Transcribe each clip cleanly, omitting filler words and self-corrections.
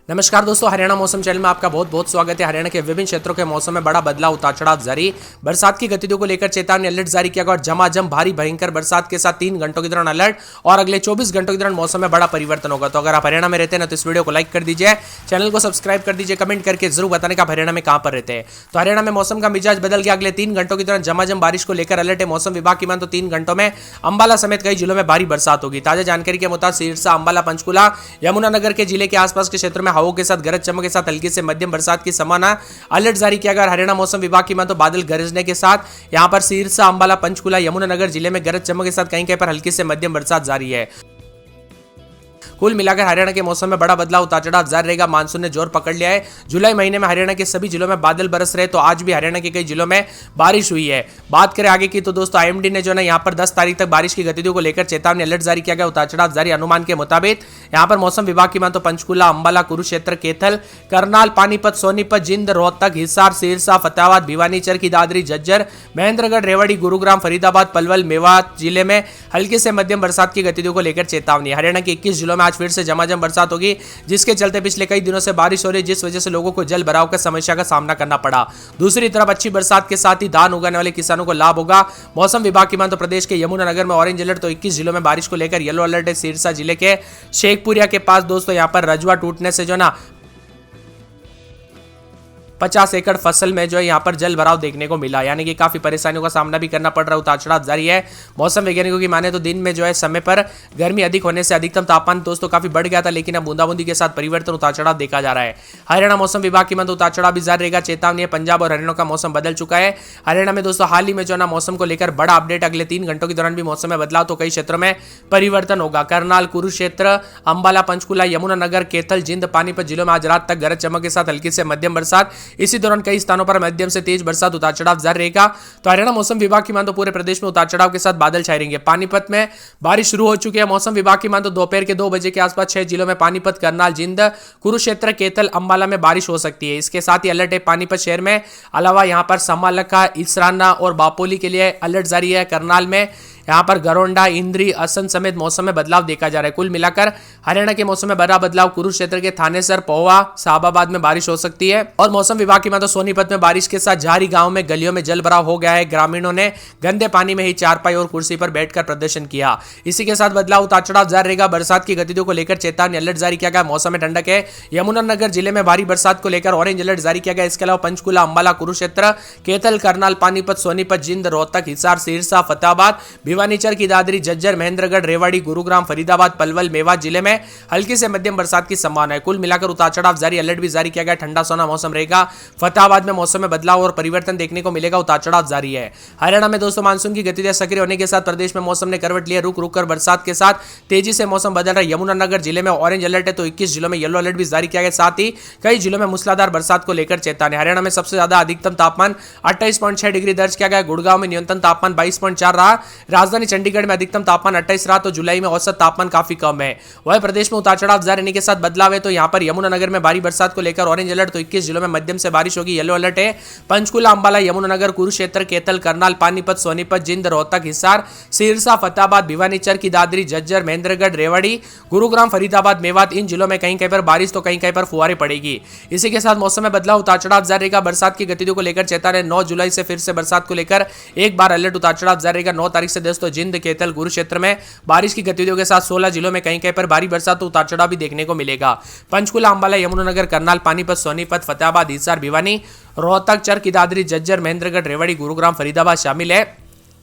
नमस्कार दोस्तों, हरियाणा मौसम चैनल में आपका बहुत बहुत स्वागत है। हरियाणा के विभिन्न क्षेत्रों के मौसम में बड़ा बदलाव, उतार चढ़ाव जारी। बरसात की गतिविधियों को लेकर चेतावनी अलर्ट जारी किया गया और झमाझम भारी भयंकर बरसात के साथ 3 घंटों के दौरान अलर्ट और अगले 24 घंटों के दौरान मौसम में बड़ा परिवर्तन होगा। तो अगर आप हरियाणा में रहते हैं ना तो इस वीडियो को लाइक कर दीजिए, चैनल को सब्सक्राइब कर दीजिए, कमेंट करके जरूर बताने का आप हरियाणा में कहां पर रहते हैं। तो हरियाणा में मौसम का मिजाज बदल गया। अगले 3 घंटों के दौरान झमाझम बारिश को लेकर अलर्ट है मौसम विभाग की मान। तो 3 घंटों में अंबाला समेत कई जिलों में भारी बरसात होगी। ताजा जानकारी के मुताबिक सिरसा, अंबाला, पंचकुला, यमुनानगर के जिले के आसपास के क्षेत्रों में हवाओं के साथ गरज चमक के साथ हल्की से मध्यम बरसात की संभावना अलर्ट जारी किया गया। हरियाणा मौसम विभाग की मान तो बादल गरजने के साथ यहां पर सिरसा, अंबाला, पंचकुला, यमुनानगर जिले में गरज चमक के साथ कहीं कहीं पर हल्की से मध्यम बरसात जारी है। कुल मिलाकर हरियाणा के मौसम में बड़ा बदलाव, उतार चढ़ाव जारी रहेगा। मानसून ने जोर पकड़ लिया है। जुलाई महीने में हरियाणा के सभी जिलों में बादल बरस रहे, तो आज भी हरियाणा के कई जिलों में बारिश हुई है। बात करें आगे की तो दोस्तों आईएमडी ने जो है यहाँ पर 10 तारीख तक बारिश की गतिविधियों को लेकर चेतावनी अलर्ट जारी किया गया। उतार चढ़ाव जारी अनुमान के मुताबिक यहाँ पर मौसम विभाग की मान तो पंचकुला, अंबाला, कुरुक्षेत्र, कैथल, करनाल, पानीपत, सोनीपत, जिंद, रोहतक, हिसार, सिरसा, फतेहाबाद, भिवानी, चरखी दादरी, झज्जर, महेंद्रगढ़, रेवाड़ी, गुरुग्राम, फरीदाबाद, पलवल, मेवात जिले में हल्की से मध्यम बरसात की गतिविधियों को लेकर चेतावनी। हरियाणा के 21 जिलों में आज फिर से झमाझम बरसात होगी, जिसके चलते पिछले कई दिनों से बारिश हो रही है, जिस वजह से लोगों को जल भराव की समस्या का सामना करना पड़ा। दूसरी तरफ अच्छी बरसात के साथ ही धान उगाने वाले किसानों को लाभ होगा। मौसम विभाग की मान तो प्रदेश के यमुनानगर में ऑरेंज अलर्ट, तो 21 जिलों में बारिश को लेकर येलो अलर्ट है। सिरसा जिले के शेखपुरिया के पास दोस्तों यहां पर रजवा टूटने से जो ना 50 एकड़ फसल में जो है यहाँ पर जल भराव देखने को मिला, यानी कि काफी परेशानियों का सामना भी करना पड़ रहा है। उतार चढ़ाव जारी है। मौसम वैज्ञानिकों की माने तो दिन में जो है समय पर गर्मी अधिक होने से अधिकतम तापमान दोस्तों काफी बढ़ गया था, लेकिन अब बूंदाबूंदी के साथ परिवर्तन, उतार चढ़ाव देखा जा रहा है। हरियाणा मौसम विभाग की मान तो उतार चढ़ाव भी जारी रहेगा। चेतावनी है, पंजाब और हरियाणा का मौसम बदल चुका है। हरियाणा में दोस्तों हाल ही में जो ना मौसम को लेकर बड़ा अपडेट, अगले 3 घंटों के दौरान भी मौसम में बदलाव, तो कई क्षेत्रों में परिवर्तन होगा। करनाल, कुरुक्षेत्र, अंबाला, पंचकुला, यमुनानगर, कैथल, जिंद, पानीपत जिलों में आज रात तक गरज चमक के साथ हल्की से मध्यम बरसात। इसी दौरान कई स्थानों पर मध्यम से तेज बरसात, उतार चढ़ाव जारी रहेगा। तो हरियाणा मौसम विभाग की मान तो पूरे प्रदेश में उतार चढ़ाव के साथ बादल छाए रहेंगे। पानीपत में बारिश शुरू हो चुकी है। मौसम विभाग की मान तो दोपहर के 2 बजे के आसपास 6 जिलों में पानीपत, करनाल, जिंद, कुरुक्षेत्र, कैथल, अंबाला में बारिश हो सकती है। इसके साथ ही अलर्ट है पानीपत शहर में, अलावा यहां पर समालखा, इसराना और बापोली के लिए अलर्ट जारी है। करनाल में यहां पर गरोंडा, इंद्री, असम समेत मौसम में बदलाव देखा जा रहा है। कुल मिलाकर हरियाणा के मौसम में बड़ा बदलाव। कुरुक्षेत्र के थानेसर, पौवा, साहबाबाद में बारिश हो सकती है। और मौसम विभाग की मान तो सोनीपत में बारिश के साथ झारी गांव में गलियों में जल भराव हो गया है। ग्रामीणों ने गंदे पानी में ही चारपाई और कुर्सी पर बैठकर प्रदर्शन किया। इसी के साथ बदलाव, उतार चढ़ाव जारी रहेगा। बरसात की गतिविधियों को लेकर चेतावनी अलर्ट जारी किया गया। मौसम में ठंडक है। यमुनानगर जिले में भारी बरसात को लेकर ऑरेंज अलर्ट जारी किया गया। इसके अलावा पंचकुला, अंबाला, कुरुक्षेत्र, कैथल, करनाल, पानीपत, सोनीपत, जिंद, रोहतक, हिसार, सिरसा, फतेहाबाद, भिवानी, चरखी दादरी, झज्जर, महेंद्रगढ़, रेवाड़ी, गुरुग्राम, फरीदाबाद, पलवल, मेवात जिले में हल्की से मध्यम बरसात की संभावना है। कुल मिलाकर उतार चढ़ाव जारी, अलर्ट भी जारी किया गया। ठंडा सोना मौसम रहेगा। फतेहाबाद में मौसम में बदलाव और परिवर्तन देखने को मिलेगा। उतार चढ़ाव जारी है। हरियाणा में दोस्तों मानसून की गतिविधियां सक्रिय होने के साथ प्रदेश में मौसम ने करवट लिया। रुक रुक कर बरसात के साथ तेजी से मौसम बदल रहा है। यमुनानगर जिले में ऑरेंज अलर्ट है, तो 21 जिलों में येलो अलर्ट भी जारी किया गया। साथ ही कई जिलों में मूसलाधार बरसात को लेकर चेतावनी। हरियाणा में सबसे ज्यादा अधिकतम तापमान 28.6 डिग्री दर्ज किया गया। गुड़गांव में न्यूनतम तापमान 22.4 रहा। राजधानी चंडीगढ़ में अधिकतम तापमान 28 रहा, तो जुलाई में औसत तापमान काफी कम है। वह प्रदेश में उतार चढ़ाव जारी रहने के साथ बदलाव है। तो यहां पर यमुनानगर में भारी बरसात को लेकर ऑरेंज अलर्ट, तो 21 जिलों में मध्यम से बारिश होगी, येलो अलर्ट है। पंचकुला, अंबाला, यमुनानगर, कुरुक्षेत्र, कैथल, करनाल, पानीपत, सोनीपत, जिंद, रोहतक, हिसार, सिरसा, फतेहाबाद, भिवानी, चरखी दादरी, झज्जर, महेंद्रगढ़, रेवाड़ी, गुरुग्राम, फरीदाबाद, मेवात इन जिलों में कहीं कहीं पर बारिश, तो कहीं कहीं पर फुहारें पड़ेगी। इसी के साथ मौसम में बदलाव, उतार चढ़ाव जारी रहेगा। बरसात की गतिविधियों को लेकर चेतावनी। 9 जुलाई से फिर से बरसात को लेकर एक बार अलर्ट, उतार चढ़ाव जारी रहेगा। 9 तारीख से दोस्तों जिंद, कैथल, कुरुक्षेत्र में बारिश की गतिविधियों के साथ 16 जिलों में कहीं कहीं पर भारी बरसात, तो उतार चढ़ाव भी देखने को मिलेगा। पंचकुला, अंबाला, यमुनानगर, करनाल, पानीपत, सोनीपत, फतेहाबाद, हिसार, भिवानी, रोहतक, चरखी दादरी, झज्जर, महेंद्रगढ़, रेवाड़ी, गुरुग्राम, फरीदाबाद शामिल है,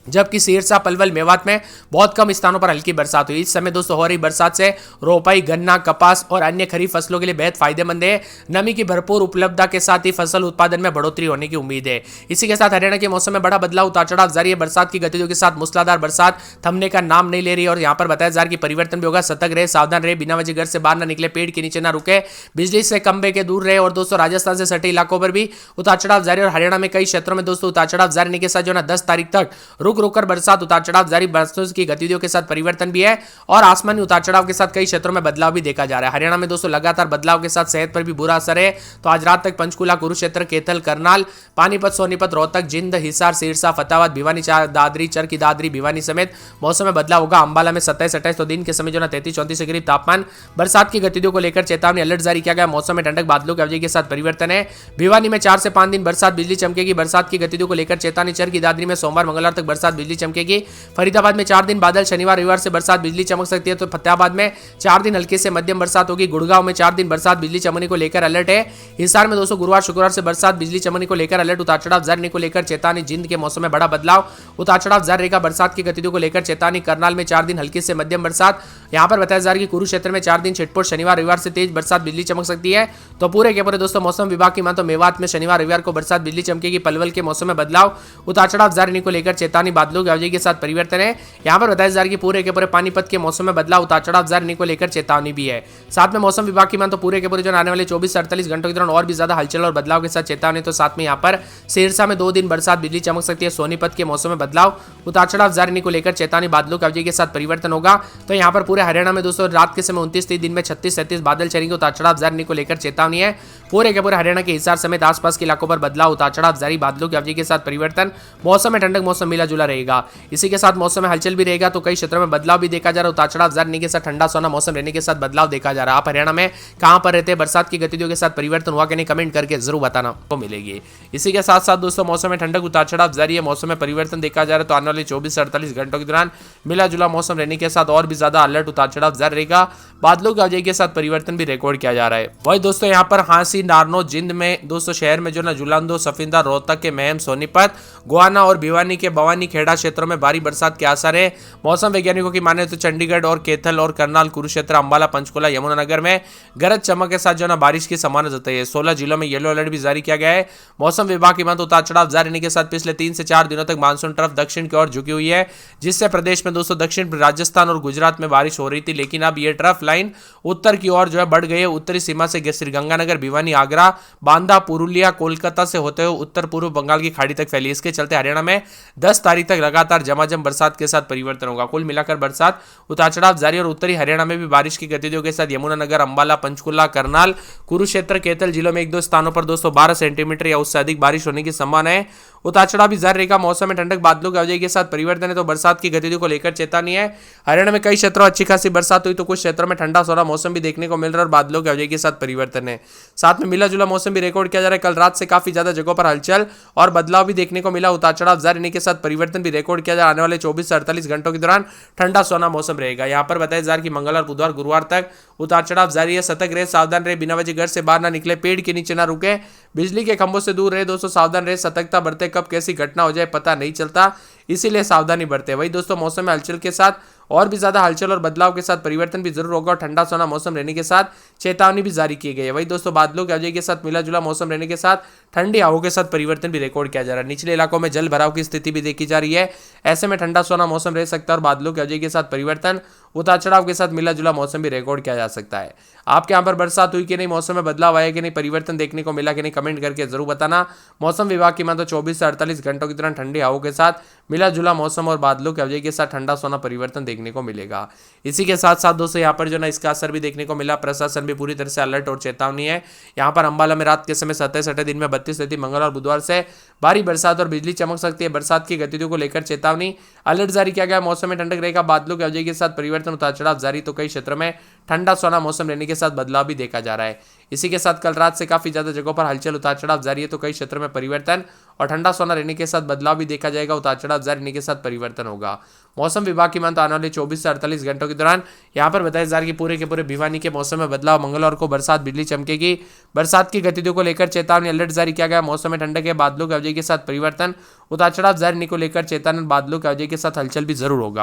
जबकि सिरसा, पलवल, मेवात में बहुत कम स्थानों पर हल्की बरसात हुई। इस समय दोस्तों हो रही बरसात से रोपाई, गन्ना, कपास और अन्य खरीफ फसलों के लिए बेहद फायदेमंद है। नमी की भरपूर उपलब्धता के साथ ही फसल उत्पादन में बढ़ोतरी होने की उम्मीद है। इसी के साथ हरियाणा के मौसम में बड़ा बदलाव, उतार चढ़ाव जारी है। बरसात की गतिविधियों के साथ मूसलाधार बरसात थमने का नाम नहीं ले रही और यहाँ पर बताया जा रहा है कि परिवर्तन भी होगा। सतर्क रहे, सावधान रहे, बिना वजह घर से बाहर न निकले, पेड़ के नीचे न रुके, बिजली से खंभे के दूर रहे। और दोस्तों राजस्थान से सटे इलाकों पर भी उतार चढ़ाव जारी और हरियाणा में कई क्षेत्रों में दोस्तों उतार चढ़ाव जारी रहने के साथ जो ना 10 तारीख तक रुक रुक रुक कर बरसात, उतार चढ़ाव जारी, बारिश की गतिविधियों के साथ परिवर्तन भी है और आसमानी उतार चढ़ाव के साथ कई क्षेत्रों में बदलाव भी देखा जा रहा है। हरियाणा में दोस्तों लगातार बदलाव के साथ सेहत पर भी बुरा असर है। तो आज रात तक पंचकुला, कुरुक्षेत्र, कैथल, करनाल, पानीपत, सोनीपत, रोहतक, जिंद, हिसार, सिरसा, फतेहाबाद, भिवानी, दादरी, चरखी दादरी, भिवानी समेत मौसम में बदलाव होगा। अंबाला में 27-28 तो दिन के समय जो ना 33-34 के करीब तापमान। बरसात की गतिविधियों को लेकर चेतावनी, अलर्ट जारी किया गया। मौसम में ठंडक, बादलों की अवधि के साथ परिवर्तन है। भिवानी में 4 से 5 दिन बरसात, बिजली चमकेगी। बरसात की गतिविधियों को लेकर चेतावनी। चरखी दादरी में सोमवार मंगलवार तक बरसात, बिजली चमकेगी। फरीदाबाद में 4 दिन बादल, शनिवार रविवार से बरसात, बिजली चमक सकती है। तो फतेहाबाद में 4 दिन हल्की से मध्यम बरसात होगी। गुड़गांव में 4 दिन बरसात, बिजली चमकने को लेकर अलर्ट है। हिसार में दोस्तों गुरुवार शुक्रवार से बरसात, बिजली चमकने को लेकर अलर्ट। उतार चढ़ाव जारी को लेकर चेतावनी। जिंद के मौसम में बड़ा बदलाव, उतार चढ़ाव जारी रहेगा। बरसात की गतिविधियों को लेकर चेतावनी। करनाल में 4 दिन हल्की से मध्यम बरसात। यहां पर बताया जा रहा है कि कुरुक्षेत्र में 4 दिन छिटपुट, शनिवार रविवार से तेज बरसात, बिजली चमक सकती है। तो पूरे के पूरे दोस्तों मौसम विभाग की माने तो मेवात में शनिवार रविवार को बरसात, बिजली चमकेगी। पलवल के मौसम में बदलाव, उतार चढ़ाव जारी को लेकर चेतावनी। बादलों की अवधि के साथ परिवर्तन है। यहां पर बताया जा रहा है कि पूरे के पूरे पानीपत के मौसम में बदलाव, उतार चढ़ाव जारी को लेकर चेतावनी भी है। साथ में मौसम विभाग की माने तो पूरे के पूरे जो आने वाले 24 से 48 घंटों के दौरान और भी ज्यादा हलचल और बदलाव के साथ चेतावनी। तो साथ में यहाँ पर सिरसा में 2 दिन बरसात, बिजली चमक सकती है। सोनीपत के मौसम में बदलाव, उतार चढ़ाव जारी को लेकर चेतावनी। बादलों की अवधि के साथ परिवर्तन होगा। तो यहाँ पर पूरे हरियाणा में दोस्तों रात के समय 29 दिन में 36-37 बादल चलेंगे। उतार चढ़ाव जारी को लेकर चेतावनी है। पूरे के पूरे हरियाणा के हिसार समेत आसपास के इलाकों पर बदलाव, उतार चढ़ाव जारी, बादलों की अवधि के साथ परिवर्तन। मौसम में ठंडक, मौसम मिला जुला रहेगा। इसी के साथ मौसम में हलचल भी रहेगा। तो कई क्षेत्रों में बदलाव भी देखा जा रहा है। उतार चढ़ाव जारी के साथ ठंडा सोना मौसम रहने के साथ बदलाव देखा जा रहा है। आप हरियाणा में कहां पर रहते हैं, बरसात की गतिविधियों के साथ परिवर्तन हुआ कि नहीं, कमेंट करके जरूर बताना को मिलेगी। इसी के साथ साथ दोस्तों मौसम में ठंडक, उतार चढ़ाव जारी है। मौसम में परिवर्तन देखा जा रहा है। तो आने वाले 24 से 48 घंटों के दौरान मिला जुला मौसम रहने के साथ और भी ज्यादा अलर्ट, उतार चढ़ाव जारी रहेगा। बादलों की अवधि के साथ परिवर्तन भी रिकॉर्ड किया जा रहा है। वही दोस्तों यहाँ पर हांसी, नारनो, जिंद में दोस्तों शहर में जो ना जुलांदो, सफिंदा, रोहतक के महम, सोनीपत, गोहाना और भिवानी के भवानी खेड़ा क्षेत्रों में भारी बरसात के आसार है। मौसम वैज्ञानिकों की माने तो चंडीगढ़ और कैथल और करनाल, कुरुक्षेत्र, अंबाला, पंचकुला, यमुनानगर में गरज चमक के साथ जो ना बारिश की संभावना जताई है। 16 जिलों में येलो अलर्ट भी जारी किया गया है। मौसम विभाग की माने तो उतार चढ़ाव जारी रहने के साथ पिछले 3 से 4 दिनों तक मानसून तरफ दक्षिण की ओर झुकी हुई है, जिससे प्रदेश में दोस्तों दक्षिण राजस्थान और गुजरात में बारिश हो रही थी। लेकिन अब ये ट्रफ लाइन उत्तर की ओर जो है बढ़ गई है। उत्तरी सीमा से श्रीगंगानगर, भिवानी, आगरा, बांदा, पुरुलिया, कोलकाता से होते हुए उत्तर पूर्व बंगाल की खाड़ी तक फैली। इसके चलते हरियाणा में 10 तारीख तक लगातार झमाझम बरसात के साथ परिवर्तन होगा। कुल मिलाकर बरसात, उतार चढ़ाव जारी और उत्तरी हरियाणा में भी बारिश की गतिविधियों के साथ यमुनानगर, अंबाला, पंचकुला, करनाल, कुरुक्षेत्र, कैथल जिलों में 1-2 स्थानों पर दोस्तों 12 सेंटीमीटर या उससे अधिक बारिश होने की संभावना है। उतार चढ़ाव भी जारी रहेगा। मौसम में ठंडक, बादलों की अवधि के साथ परिवर्तन है। तो बरसात की गतिविधियों को लेकर चेतावनी है। हरियाणा में कई क्षेत्रों अच्छी खासी बरसात हुई, तो कुछ क्षेत्रों में ठंडा सोना मौसम भी देखने को मिल रहा है और बादलों की अवधि के साथ परिवर्तन है। साथ में मिला जुला मौसम भी रिकॉर्ड किया जा रहा है। कल रात से काफी ज्यादा जगहों पर हलचल और बदलाव भी देखने को मिला। उतार चढ़ाव जारी रहने के साथ परिवर्तन भी रिकॉर्ड किया जा रहा है। आने वाले 24 से 48 घंटों के दौरान ठंडा सोना मौसम रहेगा। यहाँ पर बताया जा रहा है कि मंगलवार, बुधवार, गुरुवार तक उतार चढ़ाव जारी है। सतर्क रहे, सावधान रहे, बिना वजह घर से बाहर ना निकले, पेड़ के नीचे ना रुके, बिजली के खंभों से दूर रहे। दोस्तों सावधान रहे, सतर्कता बरते, कब कैसी घटना हो जाए पता नहीं चलता, इसीलिए सावधानी बरते। वही दोस्तों मौसम में हलचल के साथ और भी ज्यादा हलचल और बदलाव के साथ परिवर्तन भी जरूर होगा और ठंडा सोना मौसम रहने के साथ चेतावनी भी जारी की गई है। वही दोस्तों बादलों की अवधि के साथ मिला जुला मौसम रहने के साथ ठंडी हवाओं के साथ परिवर्तन भी रिकॉर्ड किया जा रहा है। निचले इलाकों में जल भराव की स्थिति भी देखी जा रही है। ऐसे में ठंडा सोना मौसम रह सकता है और बादलों की अवधि के साथ परिवर्तन, उतार चढ़ाव के साथ मिला जुला मौसम भी रिकॉर्ड किया जा सकता है। आपके यहाँ पर बरसात हुई कि नहीं, मौसम में बदलाव आया कि नहीं, परिवर्तन देखने को मिला कि नहीं, कमेंट करके जरूर बताना। मौसम विभाग की माने तो 24 से 48 घंटों के दौरान ठंडी हवाओं के साथ मिला जुला मौसम और बादलों की अवधि के साथ ठंडा सोना परिवर्तन देखने को मिलेगा। इसी के साथ साथ दोस्तों यहाँ पर जो ना इसका असर भी देखने को मिला। प्रशासन भी पूरी तरह से अलर्ट और चेतावनी है। यहाँ पर अंबाला में रात के समय 27-28 दिन में 32 मंगलवार बुधवार से भारी बरसात और बिजली चमक सकती है। बरसात की गतिविधियों को लेकर चेतावनी, अलर्ट जारी किया गया। मौसम में ठंडक रहेगा, बादलों की अवधि के साथ परिवर्तन, उतार चढ़ाव जारी। तो कई क्षेत्रों में ठंडा सोना मौसम रहने के साथ बदलाव भी देखा जा रहा है। इसी के साथ कल रात से काफी ज्यादा जगहों पर हलचल, उतार चढ़ाव जारी है। तो कई क्षेत्रों में परिवर्तन और ठंडा सोना रहने के साथ बदलाव भी देखा जाएगा। उतार चढ़ाव जारी रहने के साथ परिवर्तन होगा। मौसम विभाग की मान तो आने वाले 24 से 48 घंटों के दौरान यहाँ पर बताया जा रहा है कि पूरे के पूरे भिवानी के मौसम में बदलाव। मंगलवार को बरसात, बिजली चमकेगी। बरसात की गतिविधियों को लेकर चेतावनी, अलर्ट जारी किया गया। मौसम में ठंडक है, बादलों की अवधि के साथ परिवर्तन, उतार चढ़ाव जारी को लेकर चेतावनी, बादलों की अवधि के साथ हलचल भी जरूर होगा।